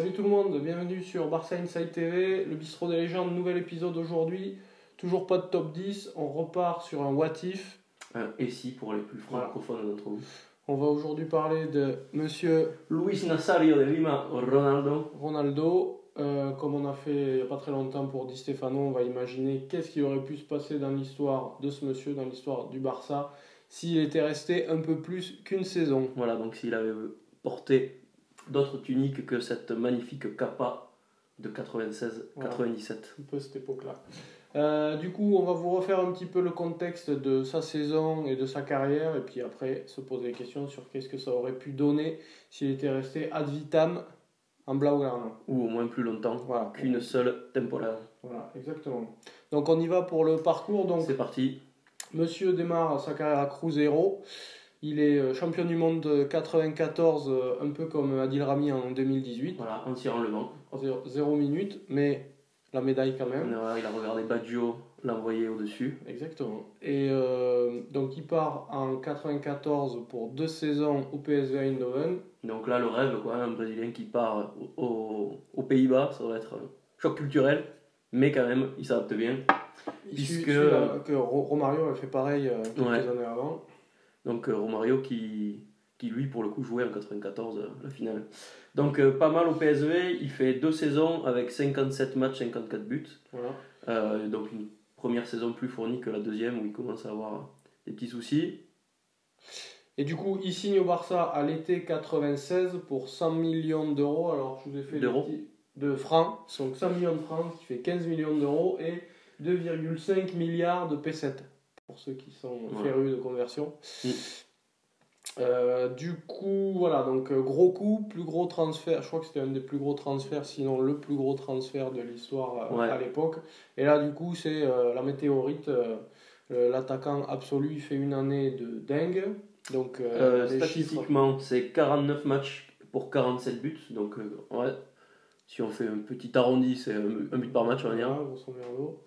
Salut tout le monde, bienvenue sur Barça Inside TV, le bistrot des légendes, nouvel épisode aujourd'hui. Toujours pas de top 10, on repart sur un what if. Et si pour les plus francophones d'entre vous. On va aujourd'hui parler de monsieur Luis Nazario de Lima Ronaldo. Comme on a fait il n'y a pas très longtemps pour Di Stefano, on va imaginer qu'est-ce qui aurait pu se passer dans l'histoire de ce monsieur, dans l'histoire du Barça, s'il était resté un peu plus qu'une saison. Voilà, donc s'il avait porté d'autres tuniques que cette magnifique capa de 96-97. Voilà, un peu cette époque-là. Du coup, on va vous refaire un petit peu le contexte de sa saison et de sa carrière, et puis après se poser des questions sur qu'est-ce que ça aurait pu donner s'il était resté ad vitam en Blaugrana. Ou au moins plus longtemps qu'une seule temporada. Voilà, exactement. Donc on y va pour le parcours. Donc, c'est parti. Monsieur démarre sa carrière à Cruzeiro. Il est champion du monde 94, un peu comme Adil Rami en 2018. Voilà, en tirant le vent. 0 minutes, mais la médaille quand même. Il a regardé Baggio l'envoyer au-dessus. Exactement. Et donc il part en 94 pour 2 saisons au PSV Eindhoven. Donc là, le rêve, quoi, un Brésilien qui part aux Pays-Bas, ça doit être un choc culturel, mais quand même, il s'adapte bien. Puisque que Romario a fait pareil quelques années avant. Donc Romario qui lui pour le coup jouait en 94 la finale. Donc pas mal au PSV, il fait 2 saisons avec 57 matchs, 54 buts. Voilà. Donc une première saison plus fournie que la deuxième où il commence à avoir des petits soucis. Et du coup, il signe au Barça à l'été 96 pour 100 millions d'euros. Alors je vous ai fait de francs, donc 100 millions de francs, ce qui fait 15 millions d'euros et 2,5 milliards de pesettes, pour ceux qui sont férus de conversion. Du coup, voilà, donc gros coup, plus gros transfert, je crois que c'était un des plus gros transferts, sinon le plus gros transfert de l'histoire à l'époque. Et là, du coup, c'est la météorite, l'attaquant absolu, il fait une année de dingue. Donc, statistiquement, c'est 49 matchs pour 47 buts, donc si on fait un petit arrondi, c'est un but par match, on va dire. Grosso merdo.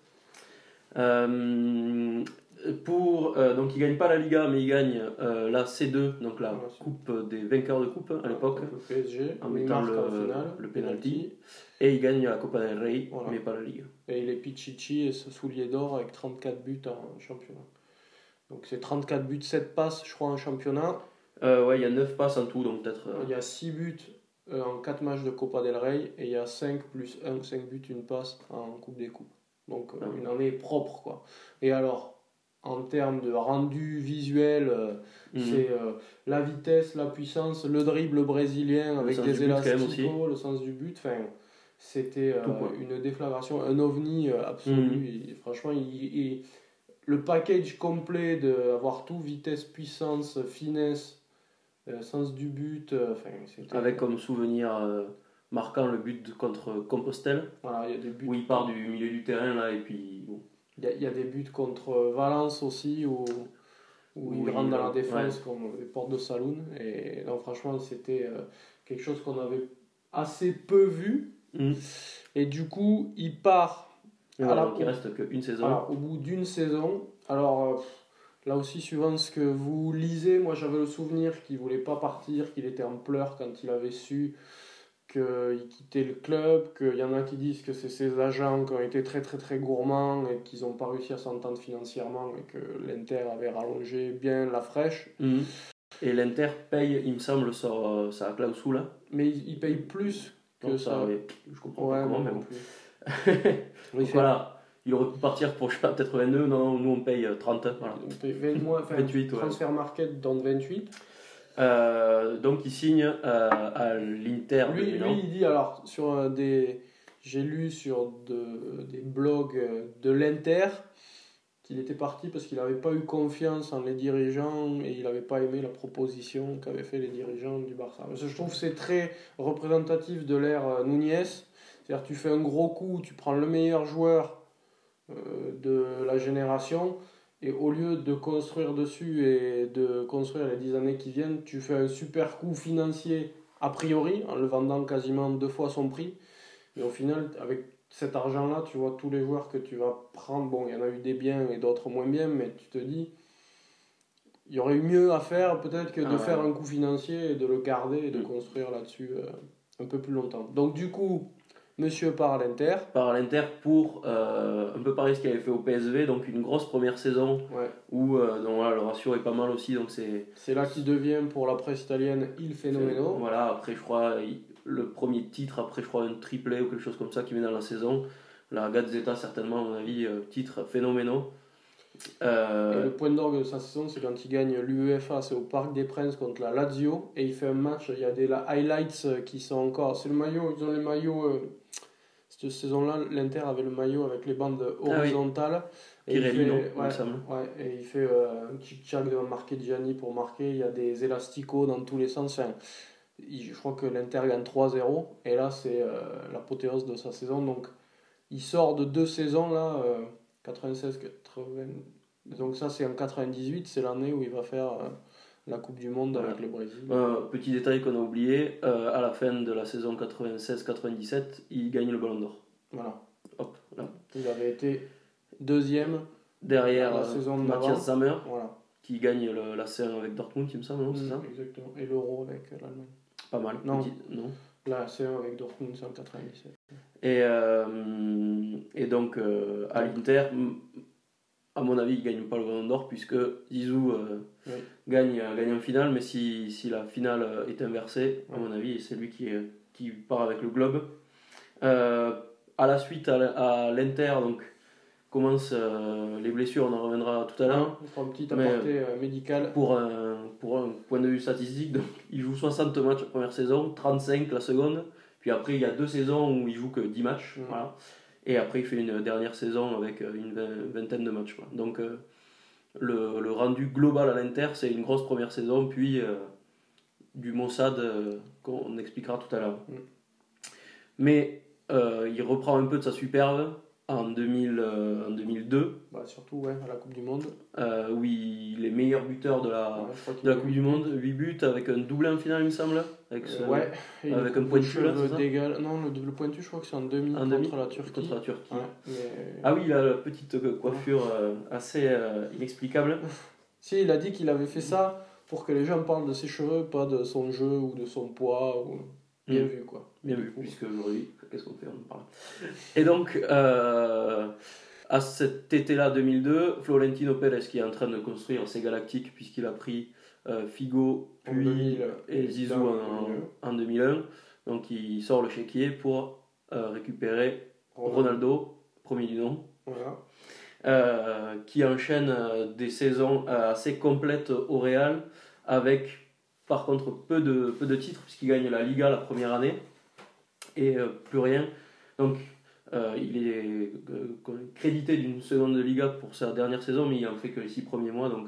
Donc il gagne pas la Liga, mais il gagne la C2, donc la coupe des vainqueurs de coupe à l'époque, le PSG, en mettant le penalty, et il gagne la Copa del Rey, mais pas la Ligue. Et il est Pichichi et ce soulier d'or avec 34 buts en championnat. Donc c'est 34 buts, 7 passes, je crois, en championnat. Il y a 9 passes en tout, donc peut-être. Il y a 6 buts en 4 matchs de Copa del Rey, et il y a 5 plus 1, 5 buts, une passe en Coupe des Coupes. Donc une année propre, quoi. Et alors, en termes de rendu visuel, c'est la vitesse, la puissance, le dribble brésilien avec des élasticos, le sens du but. Enfin, c'était une déflagration, un ovni absolu. Et franchement, le package complet d'avoir tout, vitesse, puissance, finesse, sens du but. Avec comme souvenir marquant le but contre Compostelle, voilà, y a des buts où il part du milieu du terrain là, et puis bon. Il y a des buts contre Valence aussi où il rentre dans la défense comme les portes de Saloon. Et non, franchement, c'était quelque chose qu'on avait assez peu vu. Et du coup, il part. Donc il reste qu'une saison. Alors, au bout d'une saison. Alors, là aussi, suivant ce que vous lisez, moi j'avais le souvenir qu'il ne voulait pas partir, qu'il était en pleurs quand il avait su qu'il quittait le club, qu'il y en a qui disent que c'est ses agents qui ont été très très très gourmands et qu'ils n'ont pas réussi à s'entendre financièrement et que l'Inter avait rallongé bien la fraîche. Et l'Inter paye, il me semble, sa clausule. Mais il paye plus que ça. Je comprends pas comment, mais bon. Donc, voilà, il aurait pu partir pour, je sais pas, peut-être 22, non, nous on paye 30. Voilà. On paye 28, transfert market dans 28. Donc il signe à l'Inter. Lui il dit, alors j'ai lu sur des blogs de l'Inter qu'il était parti parce qu'il n'avait pas eu confiance en les dirigeants et il n'avait pas aimé la proposition qu'avaient fait les dirigeants du Barça. Je trouve que c'est très représentatif de l'ère Núñez. C'est-à-dire tu fais un gros coup, tu prends le meilleur joueur de la génération, et au lieu de construire dessus et de construire les 10 années qui viennent, tu fais un super coup financier a priori, en le vendant quasiment 2 fois son prix. Et au final, avec cet argent-là, tu vois tous les joueurs que tu vas prendre. Bon, il y en a eu des biens et d'autres moins bien, mais tu te dis, il y aurait eu mieux à faire peut-être que de faire un coup financier et de le garder et de construire là-dessus un peu plus longtemps. Donc du coup, monsieur part à l'Inter. Par l'Inter pour un peu pareil ce qu'il avait fait au PSV, donc une grosse première saison Ouais. où donc, voilà, le ratio est pas mal aussi, donc C'est là qu'il devient pour la presse italienne il phénoménal. voilà, après je crois le premier titre, après je crois un triplé ou quelque chose comme ça qui met dans la saison. La Gazzetta certainement à mon avis, titre phénoménal. Et le point d'orgue de sa saison, c'est quand il gagne l'UEFA, c'est au Parc des Princes contre la Lazio, et il fait un match, il y a des highlights qui sont encore, c'est le maillot, ils ont les maillots, cette saison-là, l'Inter avait le maillot avec les bandes horizontales. Oui. Pirelli, non, il me ouais, semble. ouais, et il fait un tic-tac devant marquer Gianni pour marquer, il y a des élasticots dans tous les sens, enfin, je crois que l'Inter gagne 3-0, et là c'est l'apothéose de sa saison, donc il sort de 2 saisons là, 96-80. Donc ça c'est en 98, c'est l'année où il va faire la Coupe du Monde avec le Brésil. Petit détail qu'on a oublié, à la fin de la saison 96-97, il gagne le Ballon d'Or. Voilà. Hop, là. Il avait été deuxième Derrière la saison Matthias d'avant. Sammer, Voilà. qui gagne la C1 avec Dortmund, il me semble, non, c'est ça? Exactement. Et l'Euro avec l'Allemagne. Pas mal. Non. Non. La C1 avec Dortmund, c'est en 97. Et donc à l'Inter, à mon avis, il ne gagne pas le Ballon d'Or puisque Zizou Oui. gagne en finale, mais si la finale est inversée, à mon avis, c'est lui qui part avec le globe. À la suite, à l'Inter, donc commencent les blessures, on en reviendra tout à l'heure. On fera un petit aparté médical. Pour un point de vue statistique, donc, il joue 60 matchs la première saison, 35 la seconde, puis après il y a 2 saisons où il joue que 10 matchs, voilà. Et après il fait une dernière saison avec une vingtaine de matchs. Quoi. Donc le rendu global à l'Inter, c'est une grosse première saison, puis du Mossad qu'on expliquera tout à l'heure. Mais il reprend un peu de sa superbe en 2002. Bah, surtout à la Coupe du Monde. Où il est meilleur buteur de la Coupe du Monde, 8 buts avec un doublé en finale, il me semble. Avec un pointu là, c'est ça? Non, le pointu, je crois que c'est en demi contre la Turquie. Contre la Turquie. Ouais, Ah oui, il a la petite coiffure assez inexplicable. Si, il a dit qu'il avait fait ça pour que les gens parlent de ses cheveux, pas de son jeu ou de son poids. Bien vu, quoi. Bien vu, puisque aujourd'hui, qu'est-ce qu'on fait? On en parle. Et donc, à cet été-là 2002, Florentino Pérez, qui est en train de construire ses Galactiques, puisqu'il a pris Figo, puis et Zizou en 2001, donc il sort le chéquier pour récupérer Ronaldo, premier du nom, voilà. Qui enchaîne des saisons assez complètes au Real, avec par contre peu de titres, puisqu'il gagne la Liga la première année, et plus rien. Donc il est crédité d'une seconde de Liga pour sa dernière saison, mais il en fait que les 6 premiers mois. Donc,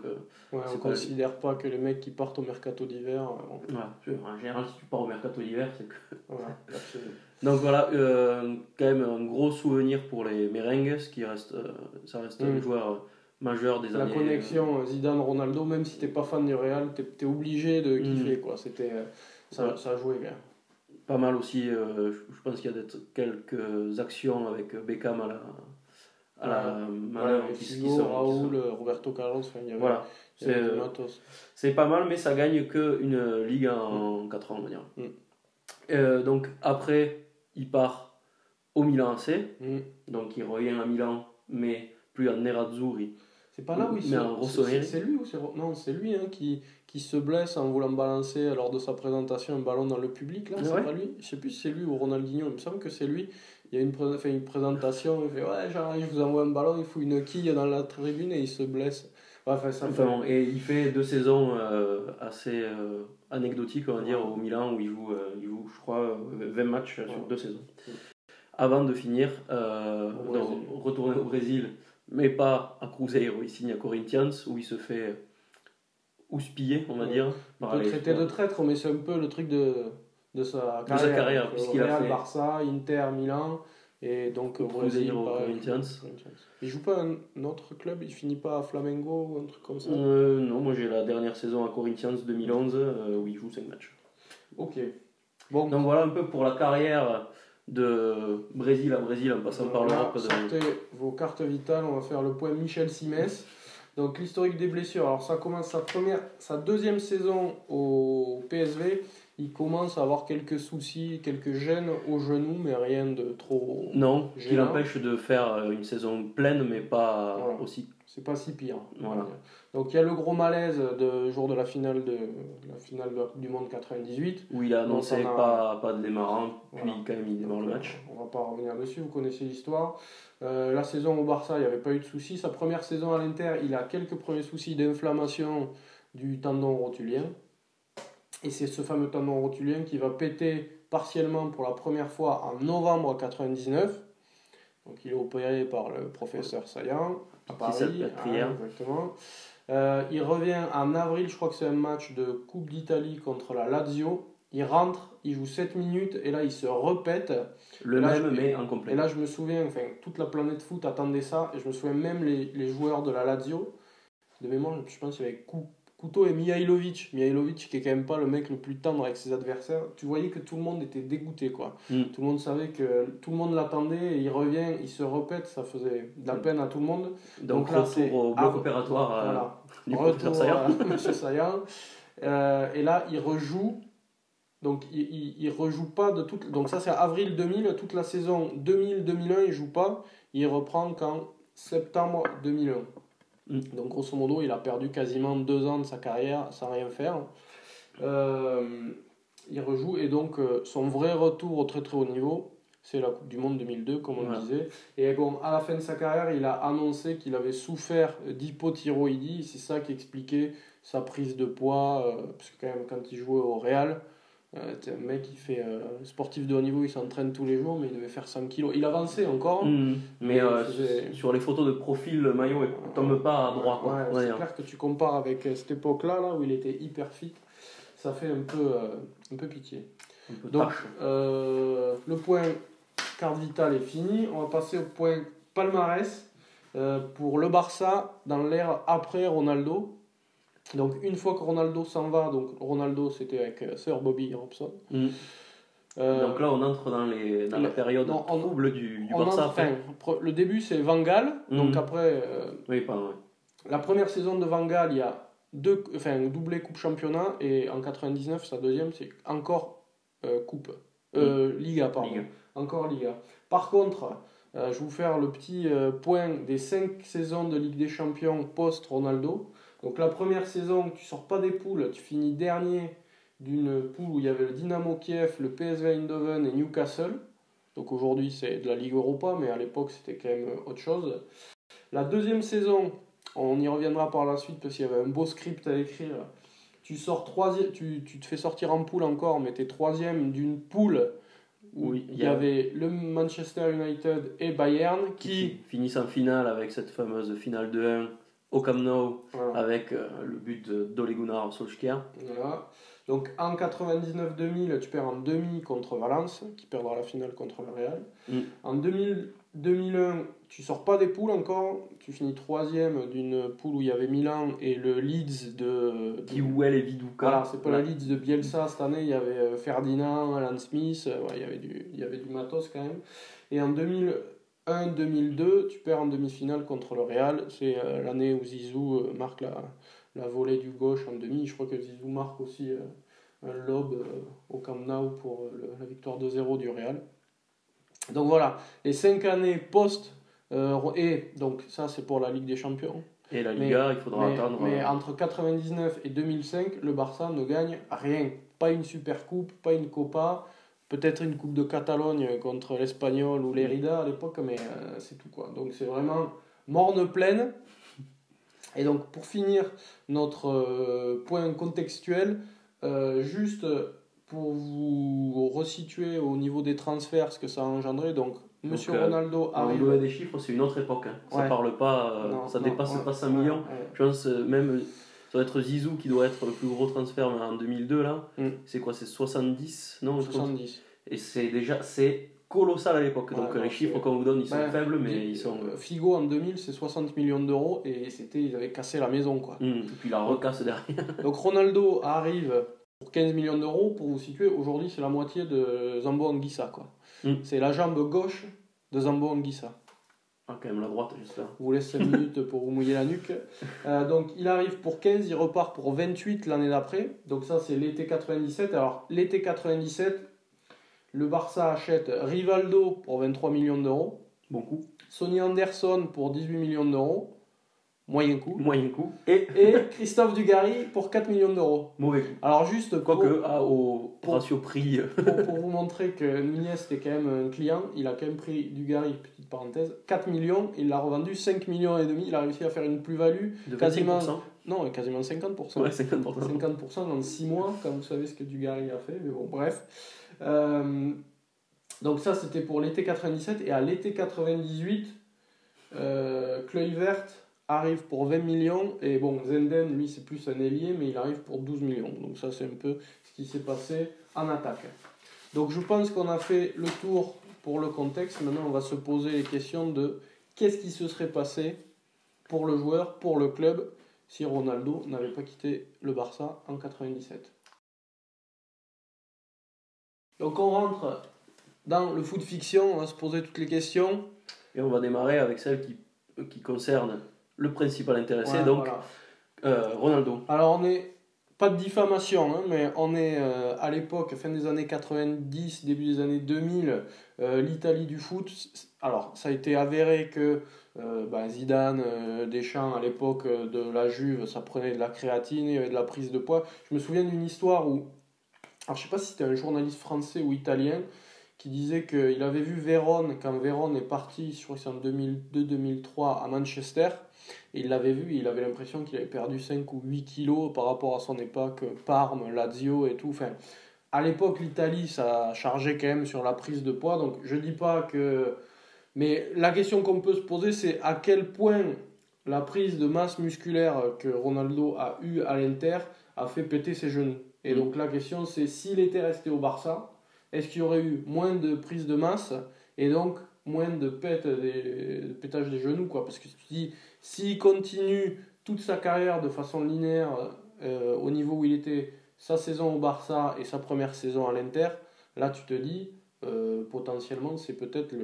on ne considère pas que les mecs qui partent au mercato d'hiver. En général, si tu pars au mercato d'hiver, c'est que. Voilà, donc voilà, quand même un gros souvenir pour les Merengues, ça reste un joueur majeur des années. La connexion Zidane-Ronaldo, même si tu n'es pas fan du Real, tu es obligé de kiffer. Quoi. Ça a joué bien. Pas mal aussi, je pense qu'il y a quelques actions avec Beckham à la manœuvre Raoul, Roberto Carlos, il y avait, voilà. C'est pas mal, mais ça gagne qu'une ligue en 4 ans, on va dire. Donc après, il part au Milan AC, donc il revient à Milan, mais plus en Nerazzurri. C'est pas là où il c'est lui ou non, c'est lui qui se blesse en voulant balancer lors de sa présentation un ballon dans le public là, c'est pas lui. Je sais plus si c'est lui ou Ronaldinho, il me semble que c'est lui. Il y a une présentation, il fait je vous envoie un ballon, il fout une quille dans la tribune et il se blesse. Et il fait 2 saisons assez anecdotiques, on va dire, au Milan où il joue je crois 20 matchs sur 2 saisons. Avant de finir, retourner au Brésil, mais pas à Cruzeiro, il signe à Corinthians où il se fait houspiller, on va dire. On peut traiter de traître, mais c'est un peu le truc de sa carrière. Puisqu'il a fait Barça, Inter, Milan, et donc Cruzeiro, Corinthians. Il joue pas un autre club, il finit pas à Flamengo ou un truc comme ça? Non, moi j'ai la dernière saison à Corinthians 2011 où il joue 5 matchs. Ok. Bon. Donc voilà un peu pour la carrière de Brésil à Brésil en passant par l'Europe. Sortez vos cartes vitales, on va faire le point Michel Simès. Donc l'historique des blessures, alors ça commence sa deuxième saison au PSV, il commence à avoir quelques soucis, quelques gênes au genou, mais rien de trop Non, qui gênant. l'empêche de faire une saison pleine, mais pas Voilà. aussi. C'est pas si pire. Voilà. Donc il y a le gros malaise de jour de la finale de la Coupe du Monde 98. Où il a annoncé pas de démarrant, puis Voilà. quand même il démarre le match. On va pas revenir dessus, vous connaissez l'histoire. La saison au Barça, il n'y avait pas eu de soucis. Sa première saison à l'Inter, il a quelques premiers soucis d'inflammation du tendon rotulien. Et c'est ce fameux tendon rotulien qui va péter partiellement pour la première fois en novembre 99. Donc il est opéré par le professeur Saillant à Paris. Exactement. Il revient en avril, je crois que c'est un match de Coupe d'Italie contre la Lazio. Il rentre, il joue 7 minutes et là il se repète. Mais en complet. Et là je me souviens, enfin toute la planète foot attendait ça. Et je me souviens même les joueurs de la Lazio. De mémoire, je pense qu'il y avait Couto et Mihailovic. Mihailovic qui est quand même pas le mec le plus tendre avec ses adversaires. Tu voyais que tout le monde était dégoûté quoi. Tout le monde savait que tout le monde l'attendait et il revient, il se repète, ça faisait de la peine à tout le monde. Donc là c'est au bloc opératoire du professeur Saillant. Monsieur Saillant. Et là il rejoue. Donc il rejoue pas de toute. Donc ça c'est avril 2000, toute la saison 2000-2001 il joue pas. Il reprend qu'en septembre 2001. Donc grosso modo, il a perdu quasiment 2 ans de sa carrière sans rien faire. Il rejoue et donc son vrai retour au très très haut niveau, c'est la Coupe du Monde 2002, comme on le disait. Et bon, à la fin de sa carrière, il a annoncé qu'il avait souffert d'hypothyroïdie. C'est ça qui expliquait sa prise de poids, parce que quand même quand il jouait au Real, un mec qui fait sportif de haut niveau, il s'entraîne tous les jours, mais il devait faire 100 kilos. Il avançait encore. Mais sur les photos de profil, le maillot ne tombe pas à droit. Quoi. C'est clair que tu compares avec cette époque-là, là, où il était hyper fit, ça fait un peu pitié. Donc, le point carte vitale est fini. On va passer au point palmarès pour le Barça dans l'ère après Ronaldo. Donc une fois que Ronaldo s'en va, donc Ronaldo c'était avec Sir Bobby Robson. Donc là on entre dans la période trouble du Barça. Le début c'est Van Gaal, donc après la première saison de Van Gaal il y a doublé coupe championnat et en 99 sa deuxième c'est encore coupe Liga pardon. Encore Liga. Par contre je vais vous faire le petit point des 5 saisons de Ligue des Champions post-Ronaldo. Donc la première saison, tu sors pas des poules, tu finis dernier d'une poule où il y avait le Dynamo Kiev, le PSV Eindhoven et Newcastle. Donc aujourd'hui c'est de la Ligue Europa, mais à l'époque c'était quand même autre chose. La deuxième saison, on y reviendra par la suite parce qu'il y avait un beau script à écrire. Tu sors troisième, tu te fais sortir en poule encore, mais tu es troisième d'une poule où il y avait le Manchester United et Bayern qui finissent en finale avec cette fameuse finale de 1 au Camp Nou avec le but d'Ole Gunnar Solskjaer. Voilà. Donc en 99-2000, tu perds en demi contre Valence, qui perdra la finale contre le Real. En 2001, tu sors pas des poules encore, tu finis troisième d'une poule où il y avait Milan et le Leeds de Kiwell et Viduka. Voilà, c'est pas le Leeds de Bielsa cette année, il y avait Ferdinand, Alan Smith, il y avait du matos quand même. Et en 2001-2002, tu perds en demi-finale contre le Real. C'est l'année où Zizou marque la volée du gauche en demi. Je crois que Zizou marque aussi un lob au Camp Nou pour la victoire 2-0 du Real. Donc voilà, les 5 années post, et donc ça c'est pour la Ligue des Champions. Et la Liga, il faudra attendre. Mais entre 99 et 2005, le Barça ne gagne rien. Pas une Super Coupe, pas une Copa, peut-être une Coupe de Catalogne contre l'Espagnol ou l'Érida à l'époque, mais c'est tout quoi. Donc c'est vraiment morne pleine. Et donc pour finir notre point contextuel, juste pour vous resituer au niveau des transferts, ce que ça a engendré, donc Monsieur Ronaldo arrive. On doit des chiffres, c'est une autre époque. Hein. Ça parle pas, ça dépasse pas 5 millions. Je pense même ça doit être Zizou qui doit être le plus gros transfert en 2002 là. C'est quoi, c'est 70 non 70. Et c'est colossal à l'époque. Donc les chiffres qu'on vous donne, ils sont faibles, mais ils sont. Figo en 2000, c'est 60 millions d'euros et ils avaient cassé la maison quoi. Et puis la recasse derrière. Donc Ronaldo arrive pour 15 millions d'euros, pour vous situer, aujourd'hui c'est la moitié de Zambo Anguissa quoi. C'est la jambe gauche de Zambo Anguissa. Ah, quand même la droite, j'espère. Je vous laisse 5 minutes pour vous mouiller la nuque. Donc il arrive pour 15, il repart pour 28 l'année d'après. Donc ça c'est l'été 97. Alors l'été 97, le Barça achète Rivaldo pour 23 millions d'euros. Bon coup. Sonny Anderson pour 18 millions d'euros. Moyen coup. Moyen coup. Et Christophe Dugarry pour 4 millions d'euros. Mauvais coup. Alors juste Quoique, au ratio prix... pour vous montrer que Nunez était quand même un client, il a quand même pris Dugarry, petite parenthèse, 4 millions, il l'a revendu 5 millions et demi, il a réussi à faire une plus-value de 25%. Quasiment 50%. Ouais, 50%. 50% en 6 mois, quand vous savez ce que Dugarry a fait, mais bon, bref. Donc ça, c'était pour l'été 97, et à l'été 98, Kluivert arrive pour 20 millions, et bon, Zenden, lui, c'est plus un ailier, mais il arrive pour 12 millions. Donc ça, c'est un peu ce qui s'est passé en attaque. Donc je pense qu'on a fait le tour pour le contexte. Maintenant, on va se poser les questions de qu'est-ce qui se serait passé pour le joueur, pour le club, si Ronaldo n'avait pas quitté le Barça en 97. Donc on rentre dans le foot fiction, on va se poser toutes les questions. Et on va démarrer avec celle qui concerne le principal intéressé, Ouais, donc voilà. Ronaldo. Alors on est, pas de diffamation, hein, mais on est à l'époque, fin des années 90, début des années 2000, l'Italie du foot. Alors ça a été avéré que Zidane, Deschamps, à l'époque de la Juve, ça prenait de la créatine, il y avait de la prise de poids. Je me souviens d'une histoire où, alors je sais pas si c'était un journaliste français ou italien, qui disait qu'il avait vu Vérone, quand Vérone est parti, je crois que c'est en 2002-2003 à Manchester, et il l'avait vu, il avait l'impression qu'il avait perdu 5 ou 8 kilos par rapport à son époque, Parme, Lazio et tout. Enfin, à l'époque, l'Italie, ça chargeait quand même sur la prise de poids, donc je dis pas que... Mais la question qu'on peut se poser, c'est à quel point la prise de masse musculaire que Ronaldo a eue à l'Inter a fait péter ses genoux. Et donc la question, c'est s'il était resté au Barça, est-ce qu'il y aurait eu moins de prise de masse et donc moins de pétage des genoux, quoi? Parce que tu te dis, s'il continue toute sa carrière de façon linéaire au niveau où il était, sa saison au Barça et sa première saison à l'Inter, là tu te dis, potentiellement c'est peut-être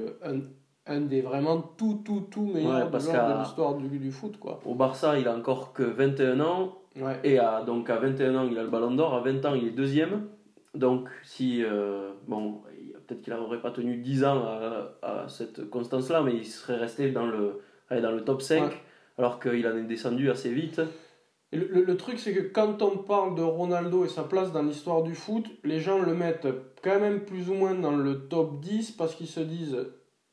un des vraiment tout meilleurs joueurs de l'histoire du foot, quoi. Au Barça, il a encore que 21 ans. Ouais. Et donc à 21 ans, il a le ballon d'or. À 20 ans, il est deuxième. Donc, si. Peut-être qu'il n'aurait pas tenu 10 ans à cette constance-là, mais il serait resté dans le top 5, ouais. Alors qu'il en est descendu assez vite. Et le truc, c'est que quand on parle de Ronaldo et sa place dans l'histoire du foot, les gens le mettent quand même plus ou moins dans le top 10 parce qu'ils se disent,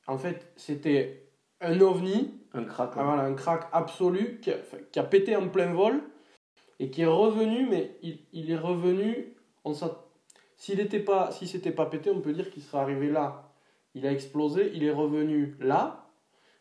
en fait, c'était un ovni. Un crack. Ouais. Voilà, un crack absolu qui a pété en plein vol et qui est revenu, mais il est revenu. Si c'était pas pété, on peut dire qu'il serait arrivé là. Il a explosé, il est revenu là.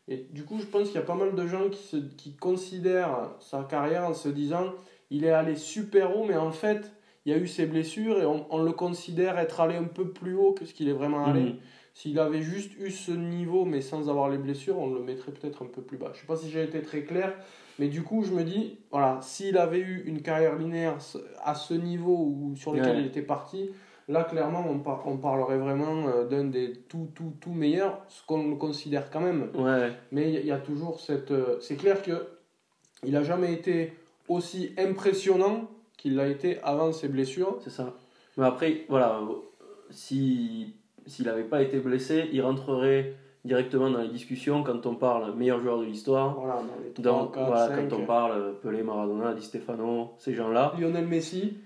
Et du coup, je pense qu'il y a pas mal de gens qui considèrent sa carrière en se disant il est allé super haut, mais en fait, il y a eu ses blessures et on le considère être allé un peu plus haut que ce qu'il est vraiment allé. S'il avait juste eu ce niveau, mais sans avoir les blessures, on le mettrait peut-être un peu plus bas. Je ne sais pas si j'ai été très clair, mais du coup, je me dis, voilà, s'il avait eu une carrière linéaire à ce niveau sur lequel il était parti, là, clairement, on parlerait vraiment d'un des tout meilleurs, ce qu'on le considère quand même. Ouais. Mais il y a toujours cette... c'est clair qu'il n'a jamais été aussi impressionnant qu'il l'a été avant ses blessures. C'est ça. Mais après, voilà, s'il n'avait pas été blessé, il rentrerait directement dans les discussions quand on parle meilleur joueur de l'histoire. Voilà, dans les 3, 4, 5. Quand on parle Pelé, Maradona, Di Stefano, ces gens-là. Lionel Messi.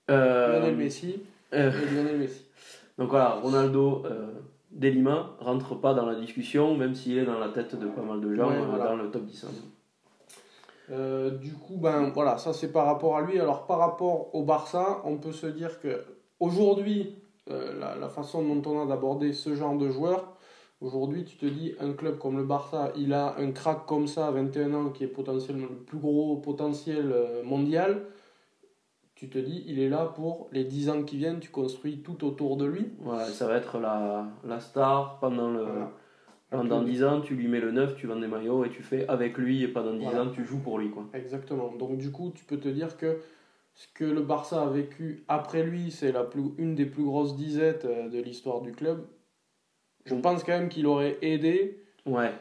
Et Lionel Messi. Donc voilà, Ronaldo de Lima rentre pas dans la discussion, même s'il est dans la tête de pas mal de gens, dans le top 10. Du coup, voilà, ça c'est par rapport à lui. Alors par rapport au Barça, on peut se dire que aujourd'hui, la façon dont on a d'aborder ce genre de joueur, aujourd'hui tu te dis, un club comme le Barça, il a un crack comme ça à 21 ans qui est potentiellement le plus gros potentiel mondial. Tu te dis, il est là pour les 10 ans qui viennent, tu construis tout autour de lui. Ouais, ça va être la star pendant Pendant 10 ans, tu lui mets le 9, tu vends des maillots et tu fais avec lui, et pendant 10 ans, tu joues pour lui, quoi. Exactement. Donc du coup, tu peux te dire que ce que le Barça a vécu après lui, c'est une des plus grosses disettes de l'histoire du club. Je pense quand même qu'il aurait aidé. Ouais.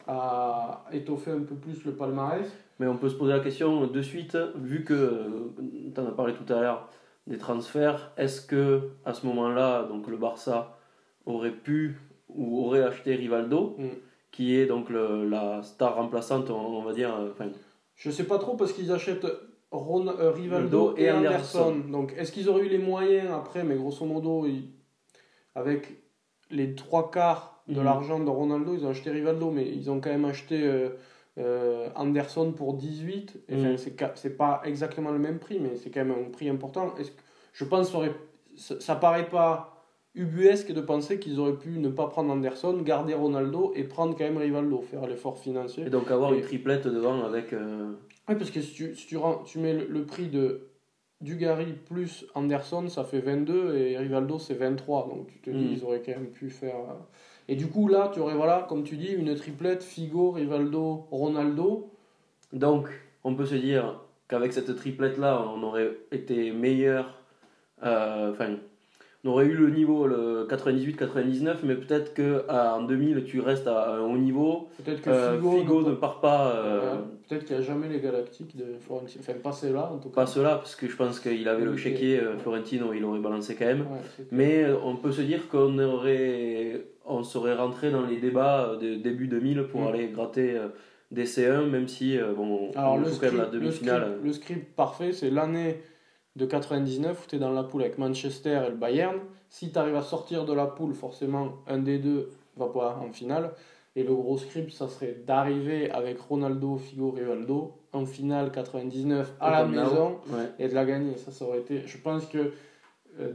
à étoffer un peu plus le palmarès. Mais on peut se poser la question de suite, vu que tu en as parlé tout à l'heure des transferts, est-ce que à ce moment-là, donc le Barça aurait pu ou aurait acheté Rivaldo, qui est donc la star remplaçante, on va dire. Je sais pas trop parce qu'ils achètent Rivaldo et Anderson. Donc est-ce qu'ils auraient eu les moyens après, mais grosso modo, avec les 3/4 de l'argent de Ronaldo, ils ont acheté Rivaldo, mais ils ont quand même acheté Anderson pour 18. Enfin, c'est pas exactement le même prix, mais c'est quand même un prix important. Je pense que ça paraît pas ubuesque de penser qu'ils auraient pu ne pas prendre Anderson, garder Ronaldo et prendre quand même Rivaldo, faire l'effort financier. Et donc avoir une triplette devant avec... Oui, parce que si tu mets le prix de Dugarry plus Anderson, ça fait 22 et Rivaldo c'est 23. Donc tu te dis, ils auraient quand même pu faire... Et du coup, là, tu aurais, voilà, comme tu dis, une triplette Figo, Rivaldo, Ronaldo. Donc, on peut se dire qu'avec cette triplette-là, on aurait été meilleur... on aurait eu le niveau le 98-99, mais peut-être qu'en 2000, tu restes à un haut niveau. Peut-être que Figo ne part pas... peut-être qu'il n'y a jamais les Galactiques de Florentino. Enfin, pas ceux-là, en tout cas. Pas ceux-là, parce que je pense qu'il avait le chéquier, Florentino, il aurait balancé quand même. Mais on peut se dire on serait rentré dans les débats de début 2000 pour aller gratter des C1, même si alors, on joue quand même la demi-finale. Le script parfait, c'est l'année de 99 où tu es dans la poule avec Manchester et le Bayern. Si tu arrives à sortir de la poule, forcément, un des deux va pas en finale. Et le gros script, ça serait d'arriver avec Ronaldo, Figo, Rivaldo en finale 99 à la maison et de la gagner. Ça aurait été, je pense que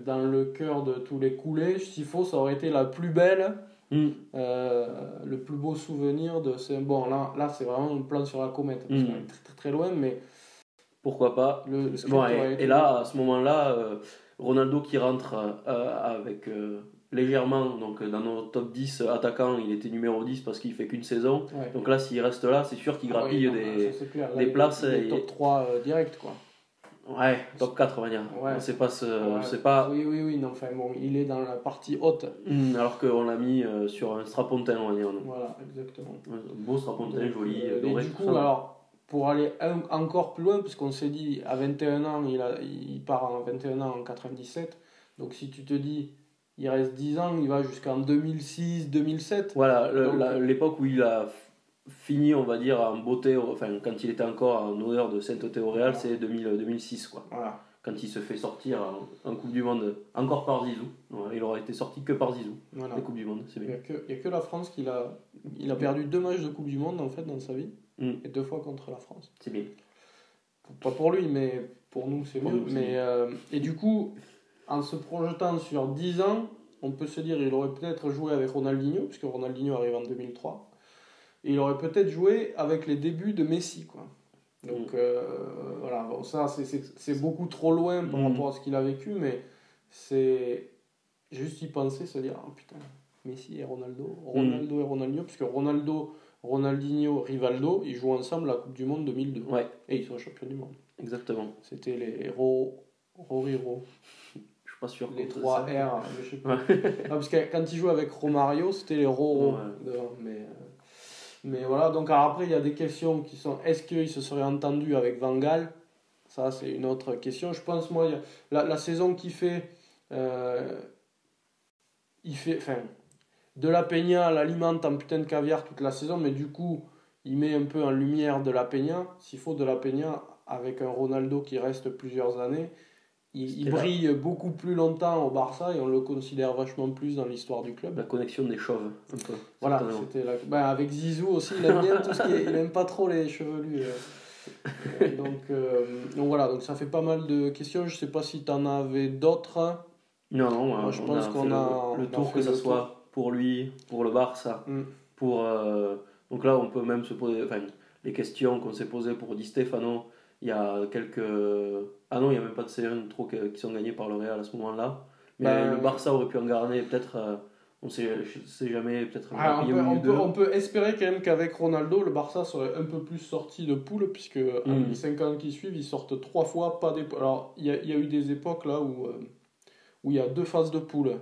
dans le cœur de tous les coulés, s'il faut, ça aurait été la plus belle, le plus beau souvenir de ces... Bon, là c'est vraiment un plan sur la comète, parce qu'on est très, très très loin, mais... Pourquoi pas. Et là, à ce moment-là, Ronaldo qui rentre avec... légèrement, donc dans nos top 10 attaquants, il était numéro 10 parce qu'il fait qu'une saison. Donc là, s'il reste là, c'est sûr qu'il grappille des places. Il est top 3 direct, quoi. Ouais, top 4, on va dire. C'est pas... Oui, non, enfin bon, il est dans la partie haute. Alors qu'on l'a mis sur un strapontin, on va dire. Voilà, exactement. Un beau strapontin, joli, doré. Et du coup, alors, pour aller encore plus loin, puisqu'on s'est dit, à 21 ans, il part en 21 ans en 97. Donc si tu te dis... Il reste 10 ans, il va jusqu'en 2006-2007. Voilà, l'époque où il a fini, on va dire, en beauté, quand il était encore en odeur de sainteté au Real, c'est 2006, quoi. Voilà. Quand il se fait sortir en Coupe du Monde, encore par Zizou. Voilà, il aurait été sorti que par Zizou, la Coupe du Monde, c'est bien. Il n'y a que la France il a perdu 2 matchs de Coupe du Monde, en fait, dans sa vie, et 2 fois contre la France. C'est bien. Pas pour lui, mais pour nous, c'est mieux. Et du coup... En se projetant sur 10 ans, on peut se dire qu'il aurait peut-être joué avec Ronaldinho, puisque Ronaldinho arrive en 2003. Et il aurait peut-être joué avec les débuts de Messi, quoi. Donc voilà, bon, ça c'est beaucoup trop loin par rapport à ce qu'il a vécu, mais c'est juste y penser, se dire, oh putain, Messi et Ronaldo et Ronaldinho, puisque Ronaldinho, Rivaldo, ils jouent ensemble la Coupe du Monde 2002. Ouais. Et ils sont champions du monde. Exactement. C'était les héros. Pas sûr. Les 3 R, je sais pas. Parce que quand il jouait avec Romario, c'était les Roro. Mais voilà, donc alors après, il y a des questions qui sont est-ce qu'il se serait entendu avec Van Gaal ? Ça, c'est une autre question. Je pense, moi, la saison qu'il fait, De La Peña l'alimente en putain de caviar toute la saison, mais du coup, il met un peu en lumière De La Peña. S'il faut De La Peña, avec un Ronaldo qui reste plusieurs années. Il brille beaucoup plus longtemps au Barça et on le considère vachement plus dans l'histoire du club. La connexion des chauves, un peu. Voilà, c'était avec Zizou aussi, il aime bien tout ce qui est... Il aime pas trop les chevelus. Donc voilà, donc ça fait pas mal de questions. Je sais pas si tu en avais d'autres. Non, moi, je pense qu'on a le tour, que ça soit pour lui, pour le Barça, pour... donc là, on peut même se poser... les questions qu'on s'est posées pour Di Stefano... Il y a quelques... Ah non, il n'y a même pas de C1 trop qui sont gagnés par le Real à ce moment-là. Mais le Barça aurait pu en garder peut-être... on ne sait jamais, peut-être... on peut espérer quand même qu'avec Ronaldo, le Barça serait un peu plus sorti de poule, puisque les 5 ans qui suivent, ils sortent 3 fois, pas des... Alors, il y a eu des époques là où il y a 2 phases de poule.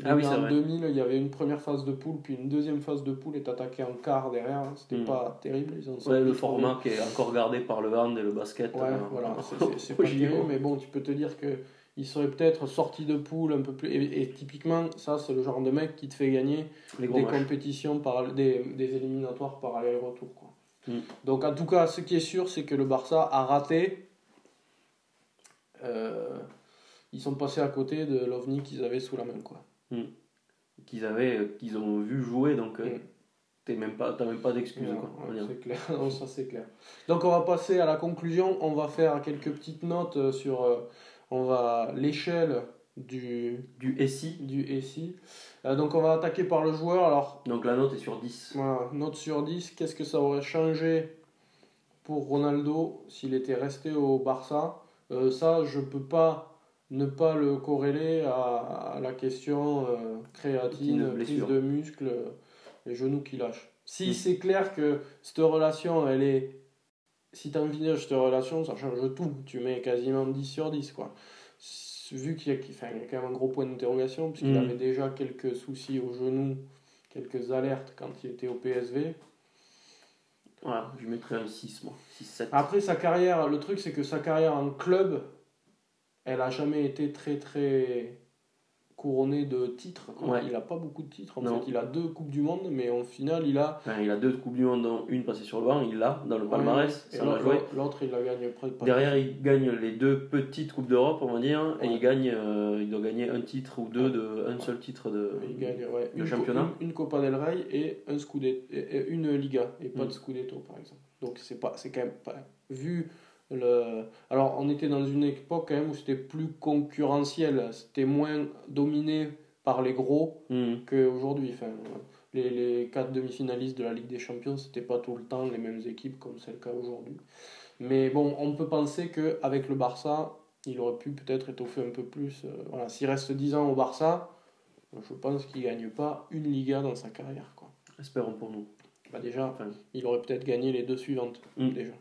Ah oui, Mais c'est en vrai. 2000, il y avait une première phase de poule, puis une deuxième phase de poule et t'attaquais en quart derrière. C'était pas terrible. Ils en sont Ouais, le vite revenus. format qui est encore gardé par le hand et le basket Ouais, voilà, c'est au pas JO. terrible, mais bon, tu peux te dire que il serait peut-être sorti de poule un peu plus. Et typiquement, ça, c'est le genre de mec qui te fait gagner Les gros des matchs. compétitions, des éliminatoires par aller-retour, quoi. Mm. Donc, en tout cas, ce qui est sûr, c'est que le Barça a raté. euh, Ils sont passés à côté de l'OVNI qu'ils avaient sous la main, quoi. Qu'ils ont vu jouer, donc Mm. t'as même pas d'excuses, Non, quoi. on va ouais, dire. c'est clair. Non, ça c'est clair. Donc on va passer à la conclusion. On va faire quelques petites notes sur l'échelle Du SI, du SI. Donc on va attaquer par le joueur. Alors donc la note est sur 10. voilà, note sur 10. Qu'est-ce que ça aurait changé pour Ronaldo s'il était resté au Barça? Ça, je peux pas ne pas le corréler à la question Petite créatine, prise blessure. de muscle, les genoux qui lâchent. Si Mm. c'est clair que cette relation, elle est. Si tu envisages cette relation, ça change tout. Tu mets quasiment 10 sur 10, quoi. Vu enfin, il y a quand même un gros point d'interrogation, puisqu'il Mm. avait déjà quelques soucis au genou, quelques alertes quand il était au PSV. Voilà, je mettrais un 6, moi. 6-7. Après, sa carrière, le truc, c'est que sa carrière en club, elle a jamais été très très couronnée de titres, quoi. Ouais. Il a pas beaucoup de titres. En Non. fait, il a 2 Coupes du Monde, mais au final, il a. Enfin, il a 2 Coupes du Monde, dont une passée sur le banc, il l'a dans le palmarès, Et ça l'a joué. l'autre, il la gagne près de pas. Derrière, il gagne les 2 petites Coupes d'Europe, on va dire, et Ouais. il doit gagner un titre ou deux, un seul titre Il gagne de championnat. une Copa del Rey et un Scudetto, et une Liga, et pas Mm. de Scudetto, par exemple. Donc c'est quand même pas. Vu le. Alors, on était dans une époque quand même où c'était plus concurrentiel, c'était moins dominé par les gros Mm. qu'aujourd'hui. Enfin, les 4 demi-finalistes de la Ligue des Champions, c'était pas tout le temps les mêmes équipes comme c'est le cas aujourd'hui. Mais bon, on peut penser qu'avec le Barça, il aurait pu peut-être étoffer un peu plus. Voilà. S'il reste 10 ans au Barça, je pense qu'il ne gagne pas une Liga dans sa carrière, quoi. Espérons pour nous. Bah déjà, Enfin, il aurait peut-être gagné les 2 suivantes. Déjà.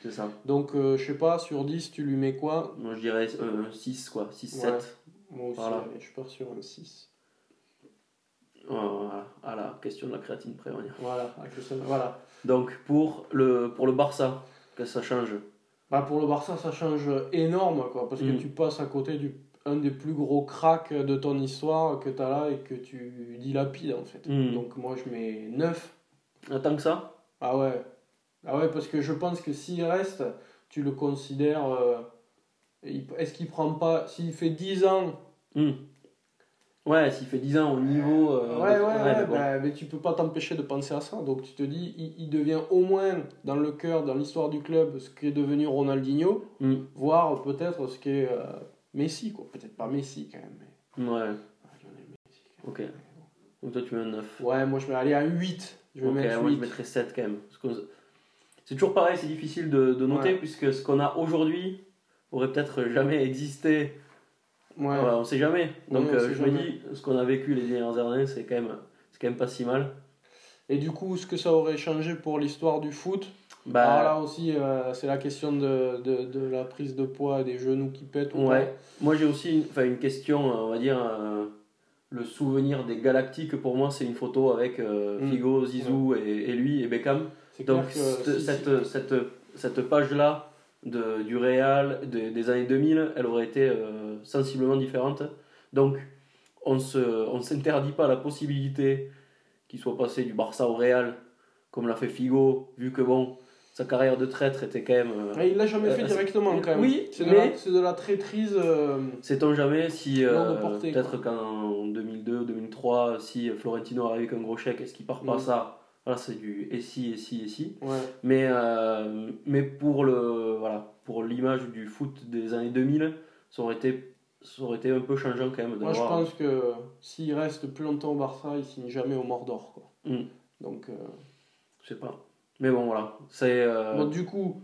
c'est ça. Donc, je sais pas, sur 10, tu lui mets quoi? Moi, je dirais un 6, quoi. 6-7. Ouais. Moi aussi, Voilà. allez, je pars sur un 6. Voilà. À la question de la créatine près, on va dire. Voilà, voilà. Donc, pour le Barça, qu'est-ce que ça change? Bah, pour le Barça, ça change énorme, quoi, parce que tu passes à côté un des plus gros cracks de ton histoire que tu as là et que tu dilapides, en fait. Donc, moi, je mets 9. Tant que ça? Ah ouais. Ah ouais, parce que je pense que s'il reste, tu le considères. Est-ce qu'il prend pas. S'il fait 10 ans. Ouais, s'il fait 10 ans au niveau. Ouais, bon. bah, mais tu peux pas t'empêcher de penser à ça. Donc tu te dis, il devient au moins dans le cœur, dans l'histoire du club, ce qu'est devenu Ronaldinho, voire peut-être ce qu'est Messi, quoi. Peut-être pas Messi quand même. Mais... Ouais. Messi, quand Ok. Donc toi, tu mets un 9. même. Ouais, moi je vais aller à 8. Je vais mettre 8. Moi, je mettrais 7 quand même. C'est toujours pareil, c'est difficile de noter, puisque ce qu'on a aujourd'hui aurait peut-être jamais existé. Ouais. On sait jamais. Donc je me dis, ce qu'on a vécu les dernières années, c'est quand même pas si mal. Et du coup, ce que ça aurait changé pour l'histoire du foot, bah, alors là aussi, c'est la question de la prise de poids et des genoux qui pètent. Ouais. Moi, j'ai aussi une question, on va dire, le souvenir des Galactiques, pour moi, c'est une photo avec Figo, Zizou et lui et Beckham. Donc, cette page-là du Real des années 2000, elle aurait été sensiblement différente. Donc, on s'interdit pas la possibilité qu'il soit passé du Barça au Real, comme l'a fait Figo, vu que bon, sa carrière de traître était quand même... il l'a jamais fait directement quand même. Oui, c'est de la traîtrise. Sait-on jamais si portée, peut-être qu'en 2002-2003, si Florentino arrive avec un gros chèque, est-ce qu'il part pas ça? Voilà, c'est du et si. Ouais. Mais pour l'image du foot des années 2000, ça aurait été un peu changeant quand même. Moi, je pense que s'il reste plus longtemps au Barça, il signe jamais au Mordor, quoi. Donc, je sais pas. Mais bon, voilà. C'est. Bon, du coup,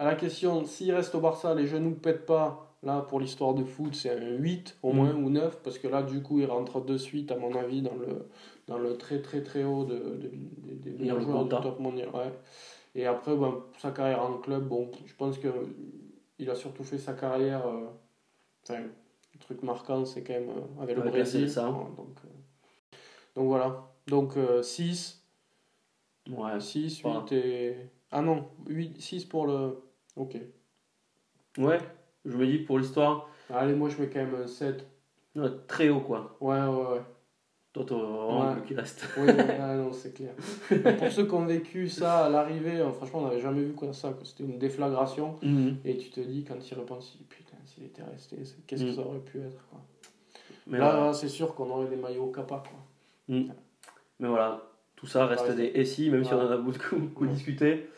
à la question, s'il reste au Barça, les genoux ne pètent pas. Là, pour l'histoire de foot, c'est un 8 au moins ou 9, parce que là, du coup, il rentre de suite, à mon avis, dans le très très très haut des meilleurs joueurs du top mondial. Ouais. Et après, sa carrière en club, bon, je pense qu'il a surtout fait sa carrière. Le truc marquant, c'est quand même avec le Avec la Brésil. CSA. Ouais, donc voilà. Donc 6, Ouais. 6, Voilà. 8 et... Ah non, 8, 6 pour le... Ok. Ouais, je me dis que pour l'histoire, Allez, moi je mets quand même un 7. très haut quoi. Ouais, ouais, ouais. Toi, t'aurais vraiment voulu qu'il reste. Oui, ah non, c'est clair. Mais pour ceux qui ont vécu ça à l'arrivée, franchement, on n'avait jamais vu quoi ça, quoi. C'était une déflagration. Mhm. Et tu te dis, quand tu y repenses, putain, s'il était resté, qu'est-ce que ça aurait pu être, quoi. Mais Là, voilà. c'est sûr qu'on aurait des maillots Kappa, quoi. Mhm. Mais voilà, tout ça reste des SI, même si on en a beaucoup discuté.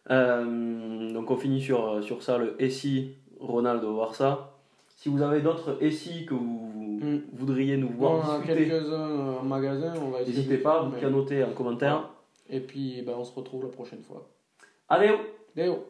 Donc on finit sur ça, le SI Ronaldo Barça. Si vous avez d'autres SI que vous voudriez nous voir on a discuter, quelques-uns en magasin, on va essayer. N'hésitez pas à vous pianoter en commentaire. Et puis, on se retrouve la prochaine fois. Allez! Deo!